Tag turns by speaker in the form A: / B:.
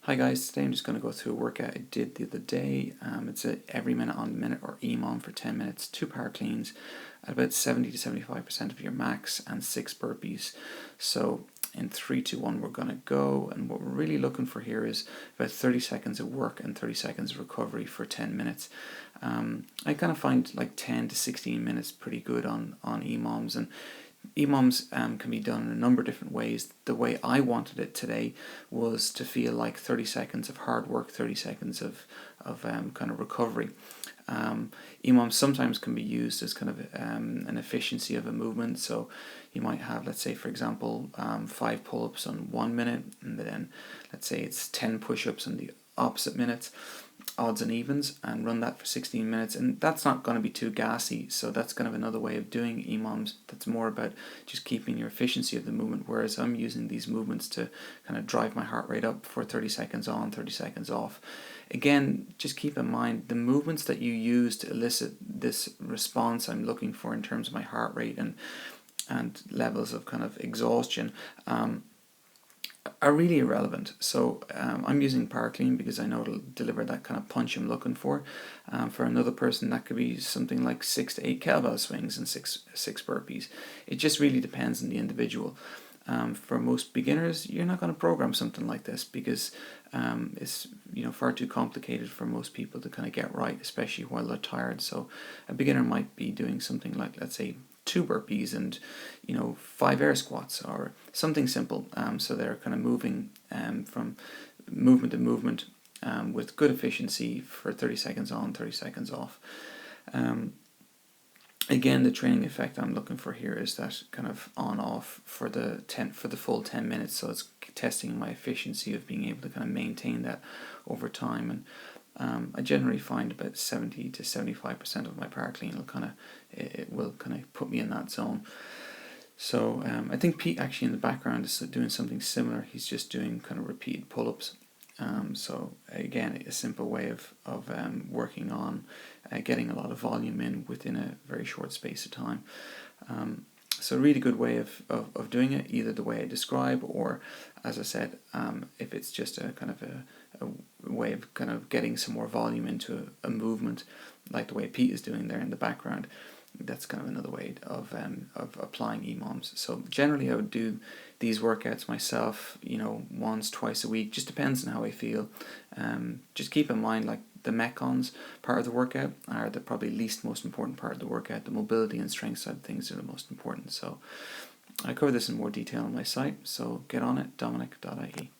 A: Hi guys, today I'm just going to go through a workout I did the other day. It's a every minute on the minute or Emom for 10 minutes, 2 power cleans at about 70 to 75% of your max and 6 burpees. So in 3, 2, 1 we're going to go, and what we're really looking for here is about 30 seconds of work and 30 seconds of recovery for 10 minutes. I kind of find like 10 to 16 minutes pretty good on Emoms, and EMOMs can be done in a number of different ways. The way I wanted it today was to feel like 30 seconds of hard work, 30 seconds of kind of recovery. EMOMs sometimes can be used as kind of an efficiency of a movement. So you might have, let's say, for example, 5 pull-ups on 1 minute, and then let's say it's 10 push-ups on the opposite minutes, odds and evens, and run that for 16 minutes, and that's not going to be too gassy. So that's kind of another way of doing EMOMs that's more about just keeping your efficiency of the movement, whereas I'm using these movements to kind of drive my heart rate up for 30 seconds on, 30 seconds off. Again, just keep in mind the movements that you use to elicit this response I'm looking for in terms of my heart rate and levels of kind of exhaustion are really irrelevant. So I'm using power clean because I know it'll deliver that kind of punch I'm looking for. For another person, that could be something like 6 to 8 kettlebell swings and six burpees. It just really depends on the individual. For most beginners, you're not going to program something like this because it's far too complicated for most people to kind of get right, especially while they're tired. So a beginner might be doing something like, let's say, 2 burpees and 5 air squats or something simple. So they're kind of moving from movement to movement with good efficiency for 30 seconds on, 30 seconds off. Again, the training effect I'm looking for here is that kind of on-off for the full 10 minutes. So it's testing my efficiency of being able to kind of maintain that over time. And I generally find about 70 to 75% of my power clean will kind of put me in that zone. So I think Pete actually in the background is doing something similar. He's just doing kind of repeated pull-ups. So again, a simple way of working on getting a lot of volume in within a very short space of time. So a really good way of doing it, either the way I describe, or as I said, if it's just a kind of a way of kind of getting some more volume into a movement, like the way Pete is doing there in the background. That's kind of another way of applying EMOMs. So generally I would do these workouts myself, once, twice a week. Just depends on how I feel. Just keep in mind, like, the mechons part of the workout are the probably least most important part of the workout. The mobility and strength side of things are the most important. So I cover this in more detail on my site, so get on it, dominic.ie.